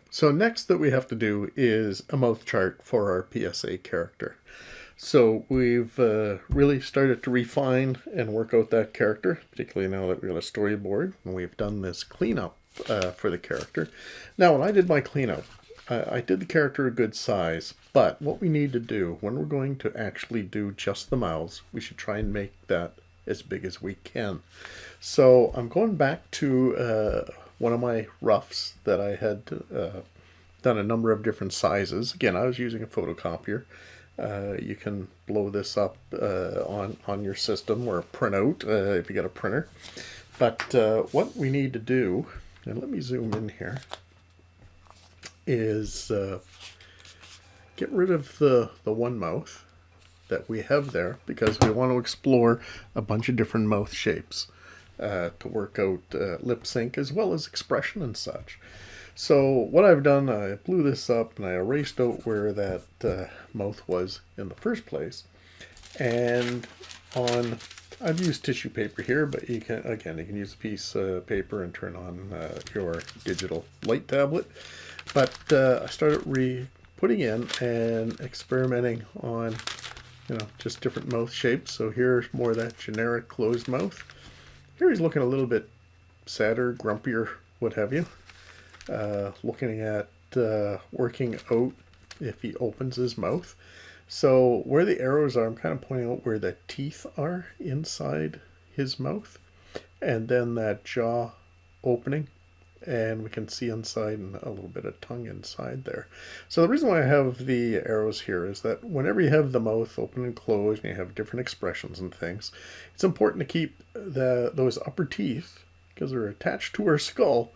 So next that we have to do is a mouth chart for our PSA character. So we've really started to refine and work out that character, particularly now that we got a storyboard and we've done this cleanup for the character. Now when I did my cleanup, I did the character a good size, but what we need to do when we're going to actually do just the mouths, we should try and make that as big as we can. So I'm going back to one of my roughs that I had done a number of different sizes. Again, I was using a photocopier. You can blow this up on your system or a printout if you got a printer. But what we need to do, and let me zoom in here, is get rid of the one mouth that we have there because we want to explore a bunch of different mouth shapes to work out lip sync as well as expression and such. So what I've done, I blew this up and I erased out where that mouth was in the first place. And I've used tissue paper here, but you can use a piece of paper and turn on your digital light tablet. But I started putting in and experimenting on, just different mouth shapes. So here's more of that generic closed mouth. Here he's looking a little bit sadder, grumpier, what have you. Looking at working out if he opens his mouth. So where the arrows are, I'm kind of pointing out where the teeth are inside his mouth. And then that jaw opening. And we can see inside and a little bit of tongue inside there. So the reason why I have the arrows here is that whenever you have the mouth open and closed and you have different expressions and things, it's important to keep those upper teeth, because they're attached to our skull,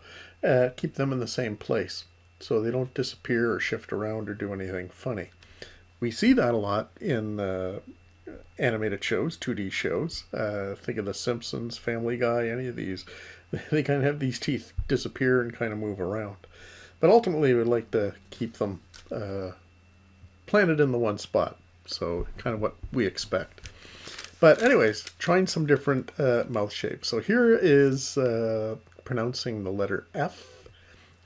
keep them in the same place so they don't disappear or shift around or do anything funny. We see that a lot in animated shows, 2D shows. Think of The Simpsons, Family Guy, any of these. They kind of have these teeth disappear and kind of move around. But ultimately, we'd like to keep them planted in the one spot. So kind of what we expect. But anyways, trying some different mouth shapes. So here is pronouncing the letter F.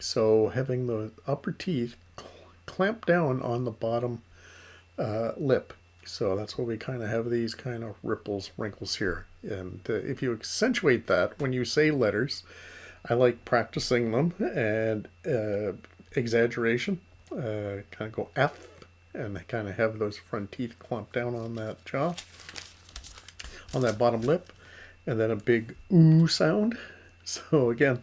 So having the upper teeth clamp down on the bottom lip. So that's why we kind of have these kind of ripples, wrinkles here. And if you accentuate that when you say letters, I like practicing them and exaggeration. Kind of go F, and they kind of have those front teeth clamp down on that jaw, on that bottom lip, and then a big ooh sound. So again,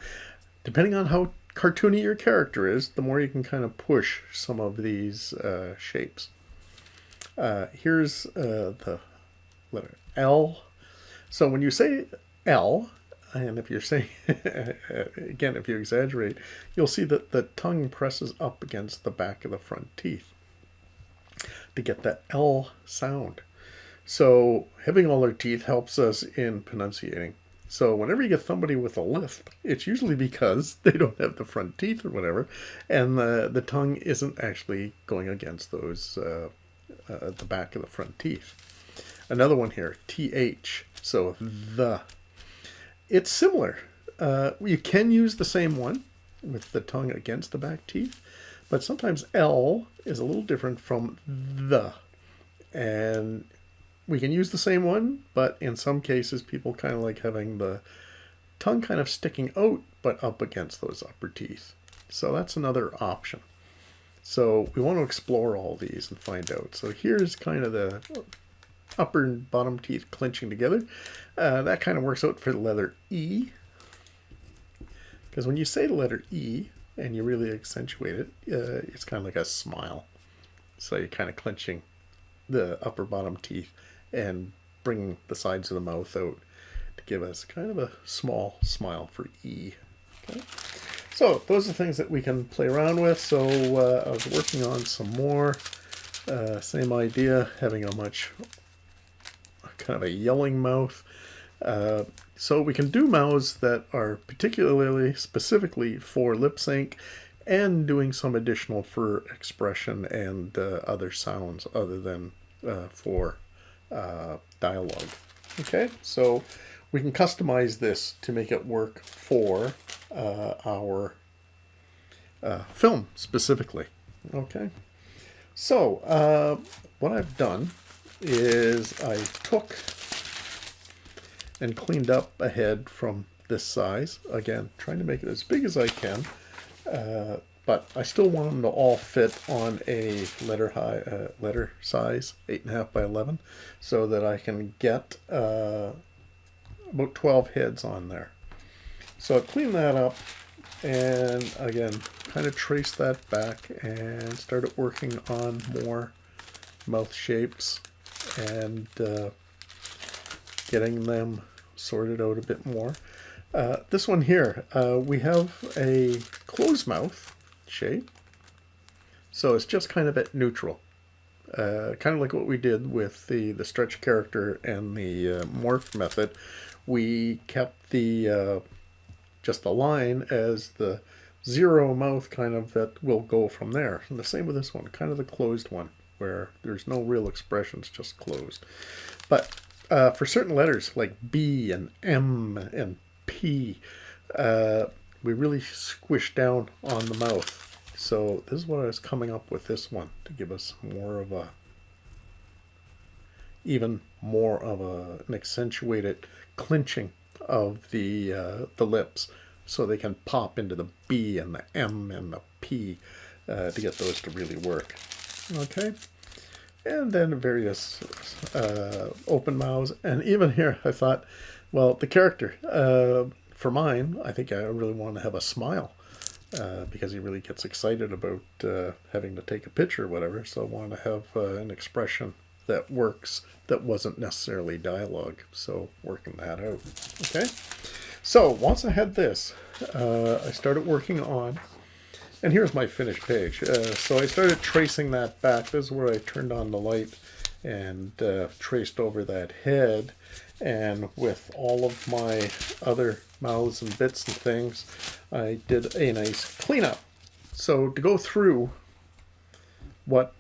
depending on how cartoony your character is, the more you can kind of push some of these shapes. Here's the letter L. So when you say L, and if you're saying, again, if you exaggerate, you'll see that the tongue presses up against the back of the front teeth to get that L sound. So having all their teeth helps us in pronunciating. So whenever you get somebody with a lisp, it's usually because they don't have the front teeth or whatever, and the tongue isn't actually going against those the back of the front teeth. Another one here, TH. So the. It's similar. You can use the same one with the tongue against the back teeth, but sometimes L is a little different from the. And we can use the same one, but in some cases people kind of like having the tongue kind of sticking out but up against those upper teeth. So that's another option. So we want to explore all these and find out. So here's kind of the upper and bottom teeth clenching together. That kind of works out for the letter E. Because when you say the letter E and you really accentuate it, it's kind of like a smile. So you're kind of clenching the upper bottom teeth and bringing the sides of the mouth out to give us kind of a small smile for E. Okay. So those are things that we can play around with. So I was working on some more. Same idea, having a much kind of a yelling mouth. So we can do mouths that are particularly specifically for lip sync and doing some additional for expression and other sounds other than for dialogue. Okay, so we can customize this to make it work for our film specifically. Okay, so what I've done is I took and cleaned up a head from this size. Again, trying to make it as big as I can, but I still want them to all fit on a letter size, 8.5 by 11, so that I can get about 12 heads on there. So I cleaned that up, and again, kind of traced that back and started working on more mouth shapes and getting them sorted out a bit more. This one here, we have a closed mouth shape, so it's just kind of at neutral. Kind of like what we did with the stretch character and the morph method. We kept the just the line as the zero mouth kind of that will go from there. And the same with this one, kind of the closed one, where there's no real expressions, just closed. But for certain letters like B and M and P, we really squish down on the mouth. So this is what I was coming up with this one to give us more of a, even more of an accentuated clinching of the lips, so they can pop into the B and the M and the P to get those to really work. Okay, and then various open mouths, and even here I thought, well, the character for mine, I think I really want to have a smile because he really gets excited about having to take a picture or whatever. So I want to have an expression that works, that wasn't necessarily dialogue. So working that out. Okay, so once I had this, I started working on, and here's my finished page. So I started tracing that back. This is where I turned on the light and traced over that head, and with all of my other mouths and bits and things, I did a nice cleanup. So to go through what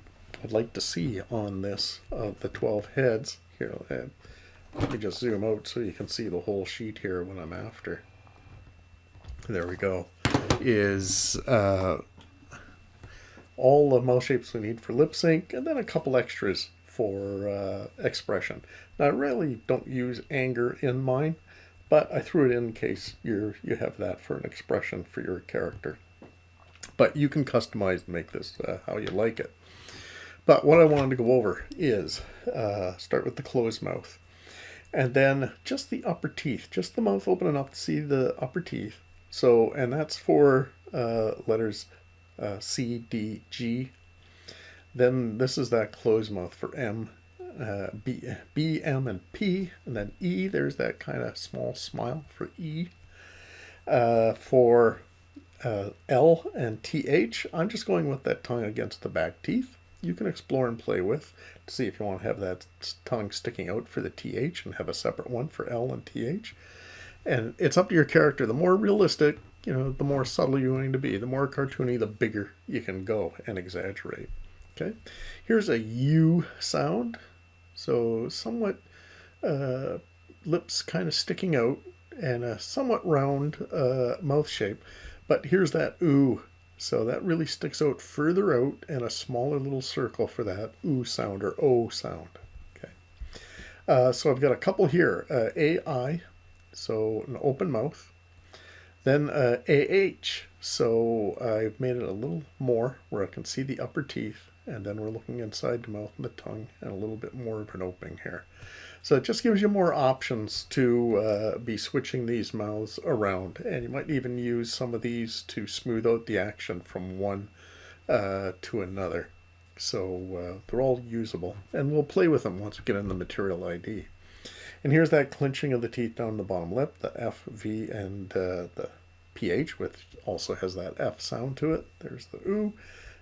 I'd like to see on this, the 12 heads here, let me just zoom out so you can see the whole sheet here when I'm after. There we go. Is all the mouth shapes we need for lip sync, and then a couple extras for expression. Now I really don't use anger in mine, but I threw it in case you have that for an expression for your character. But you can customize and make this how you like it. But what I wanted to go over is start with the closed mouth, and then just the upper teeth, just the mouth open enough to see the upper teeth. So, and that's for letters C, D, G. Then this is that closed mouth for M, B, M, and P, and then E. There's that kind of small smile for E. For L and TH, I'm just going with that tongue against the back teeth. You can explore and play with to see if you want to have that tongue sticking out for the TH and have a separate one for L and TH. And it's up to your character. The more realistic, the more subtle you're going to be. The more cartoony, the bigger you can go and exaggerate. Okay, here's a U sound. So somewhat lips kind of sticking out and a somewhat round mouth shape. But here's that ooh. So that really sticks out further out, and a smaller little circle for that ooh sound or O sound. Okay. So I've got a couple here. AI, so an open mouth. Then AH, so I've made it a little more where I can see the upper teeth, and then we're looking inside the mouth and the tongue, and a little bit more of an opening here. So it just gives you more options to be switching these mouths around, and you might even use some of these to smooth out the action from one to another. So they're all usable, and we'll play with them once we get in the material ID. And here's that clenching of the teeth down the bottom lip, the F, V, and the PH, which also has that F sound to it. There's the ooh,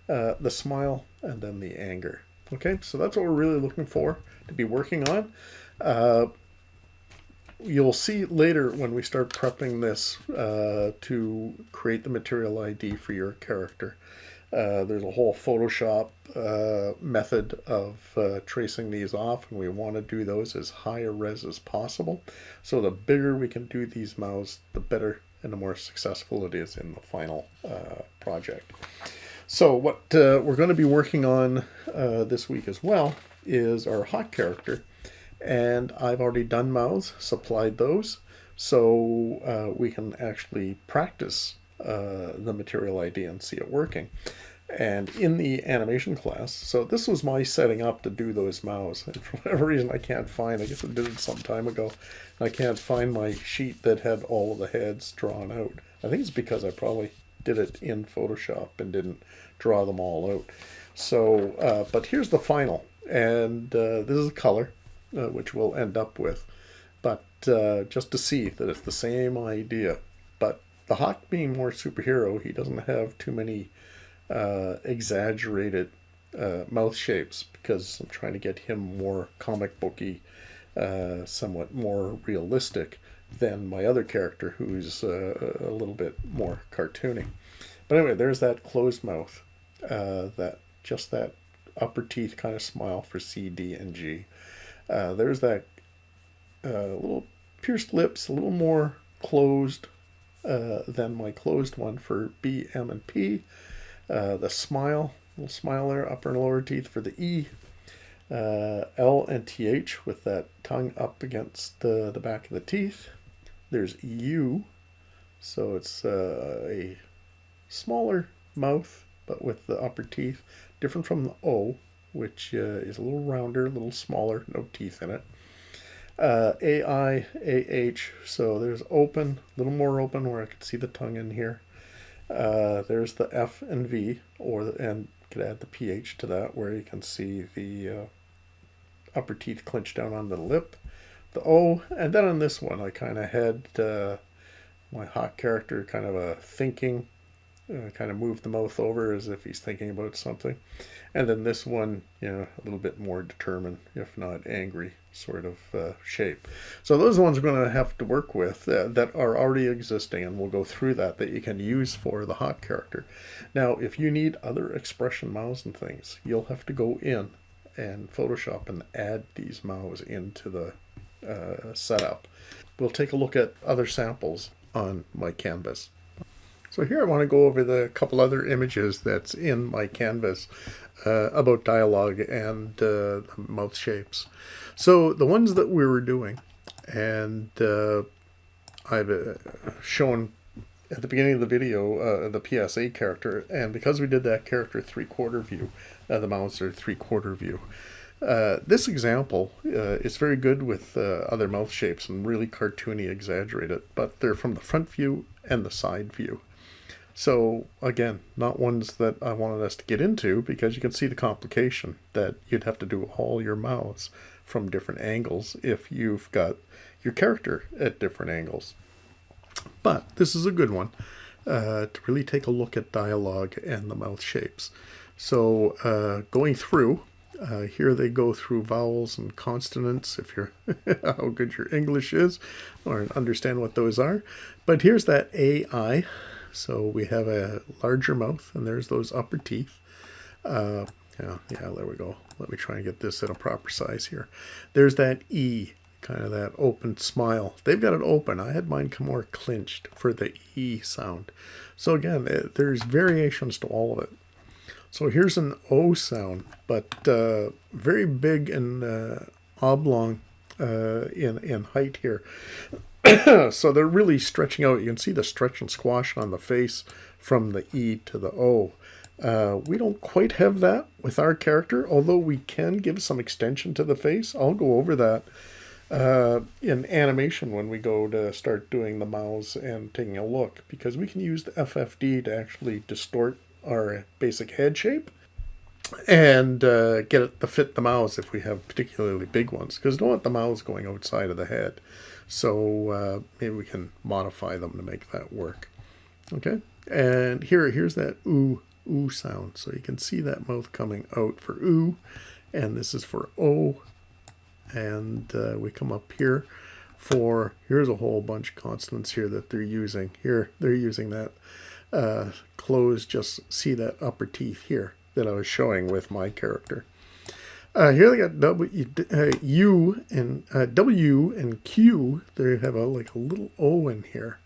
the smile, and then the anger. Okay, so that's what we're really looking for to be working on. You'll see later when we start prepping this to create the material ID for your character. There's a whole Photoshop method of tracing these off, and we want to do those as high a res as possible. So the bigger we can do these mouths, the better and the more successful it is in the final project. So what we're going to be working on this week as well is our hot character. And I've already done mouths, supplied those, so we can actually practice the material ID and see it working. And in the animation class, so this was my setting up to do those mouths. And for whatever reason I can't find, I guess I did it some time ago, I can't find my sheet that had all of the heads drawn out. I think it's because I probably did it in Photoshop and didn't draw them all out. So, but here's the final, and this is a color, which we'll end up with. But just to see that it's the same idea. But the Hawk being more superhero, he doesn't have too many exaggerated mouth shapes, because I'm trying to get him more comic booky, somewhat more realistic than my other character, who's a little bit more cartoony. But anyway, there's that closed mouth, that upper teeth kind of smile for C, D, and G. There's that little pierced lips, a little more closed than my closed one for B, M, and P. The smile, little smile there, upper and lower teeth for the E. L and TH with that tongue up against the back of the teeth. There's U, so it's a smaller mouth, but with the upper teeth, different from the O, which is a little rounder, a little smaller, no teeth in it. AI, AH, so there's open, a little more open where I could see the tongue in here. There's the F and V, and could add the PH to that, where you can see the upper teeth clench down on the lip. The O, and then on this one I kind of had my hot character kind of thinking, kind of move the mouth over as if he's thinking about something. And then this one, a little bit more determined, if not angry, sort of shape. So those ones we're going to have to work with that are already existing, and we'll go through that you can use for the hot character. Now, if you need other expression mouths and things, you'll have to go in and Photoshop and add these mouths into the setup. We'll take a look at other samples on my canvas. So here I want to go over the couple other images that's in my canvas about dialogue and mouth shapes. So the ones that we were doing, and I've shown at the beginning of the video the PSA character, and because we did that character 3/4 view, the mouths are 3/4 view. This example is very good with other mouth shapes and really cartoony, exaggerated, but they're from the front view and the side view. So again, not ones that I wanted us to get into, because you can see the complication that you'd have to do all your mouths from different angles if you've got your character at different angles. But this is a good one to really take a look at dialogue and the mouth shapes. So going through, here they go through vowels and consonants, if you're how good your English is or understand what those are. But here's that AI. So we have a larger mouth, and there's those upper teeth. Yeah, there we go. Let me try and get this at a proper size here. There's that E, kind of that open smile. They've got it open. I had mine come more clinched for the E sound. So again, there's variations to all of it. So here's an O sound, but very big and oblong in height here. So they're really stretching out. You can see the stretch and squash on the face from the E to the O. We don't quite have that with our character, although we can give some extension to the face. I'll go over that in animation when we go to start doing the mouths and taking a look, because we can use the FFD to actually distort our basic head shape and get it to fit the mouths if we have particularly big ones, because we don't want the mouths going outside of the head. So maybe we can modify them to make that work. Okay, and here's that ooh sound. So you can see that mouth coming out for ooh, and this is for O. And we come up here for, here's a whole bunch of consonants here that they're using. Here they're using that closed, just see that upper teeth here that I was showing with my character. Here they got U and W and Q. They have like a little O in here.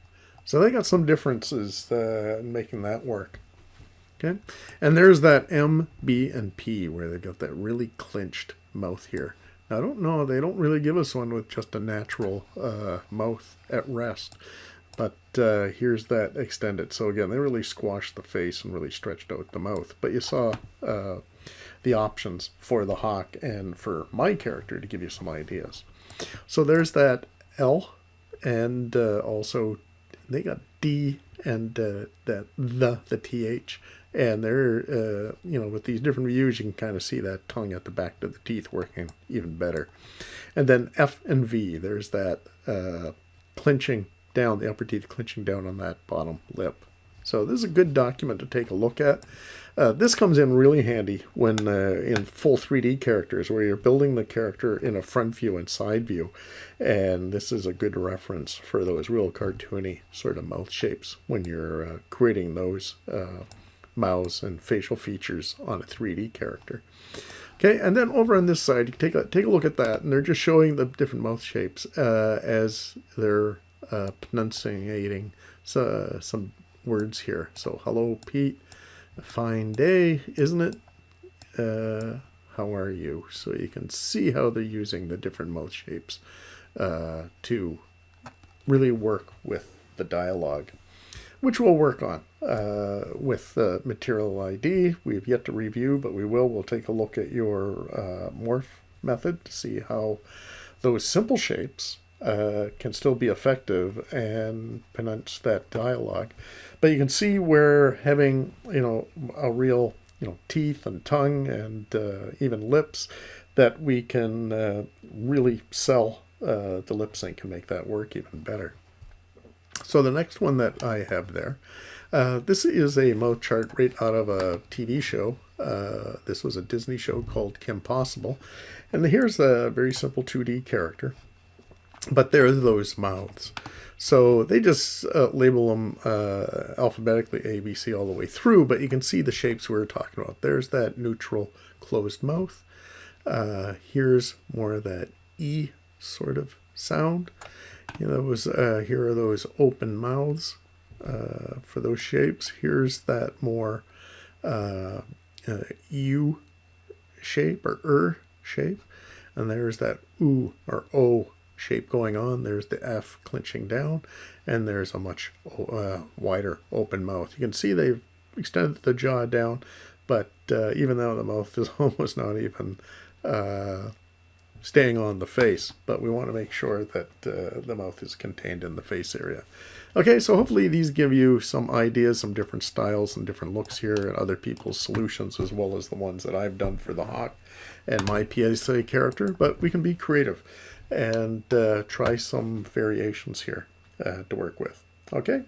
So they got some differences in making that work. Okay, and there's that M, B, and P where they got that really clinched mouth here. Now, I don't know, they don't really give us one with just a natural mouth at rest, but here's that extended. So again, they really squashed the face and really stretched out the mouth. But you saw the options for the hawk and for my character to give you some ideas. So there's that L, and also they got D and that the TH. And they're, with these different views, you can kind of see that tongue at the back of the teeth working even better. And then F and V, there's that clinching down, the upper teeth clinching down on that bottom lip. So this is a good document to take a look at. This comes in really handy when in full 3D characters where you're building the character in a front view and side view. And this is a good reference for those real cartoony sort of mouth shapes when you're creating those mouths and facial features on a 3D character. Okay, and then over on this side, you take a look at that, and they're just showing the different mouth shapes as they're pronunciating some words here. So, hello, Pete. A fine day, isn't it? How are you? So you can see how they're using the different mouth shapes to really work with the dialogue, which we'll work on with Material ID. We've yet to review, but we will. We'll take a look at your morph method to see how those simple shapes can still be effective and pronounce that dialogue. But you can see where having, a real, teeth and tongue and even lips, that we can really sell the lip sync and make that work even better. So the next one that I have there, this is a mouth chart right out of a TV show. This was a Disney show called Kim Possible. And here's a very simple 2D character. But there are those mouths. So they just label them alphabetically A, B, C all the way through, but you can see the shapes we were talking about. There's that neutral closed mouth. Here's more of that E sort of sound. Here are those open mouths for those shapes. Here's that more U shape or shape. And there's that U or O shape going on. There's the F clinching down, and there's a much wider open mouth. You can see they've extended the jaw down, but even though the mouth is almost not even staying on the face, but we want to make sure that the mouth is contained in the face area. Okay, so hopefully these give you some ideas, some different styles and different looks here, and other people's solutions, as well as the ones that I've done for the hawk and my PSA character. But we can be creative and try some variations here to work with. Okay,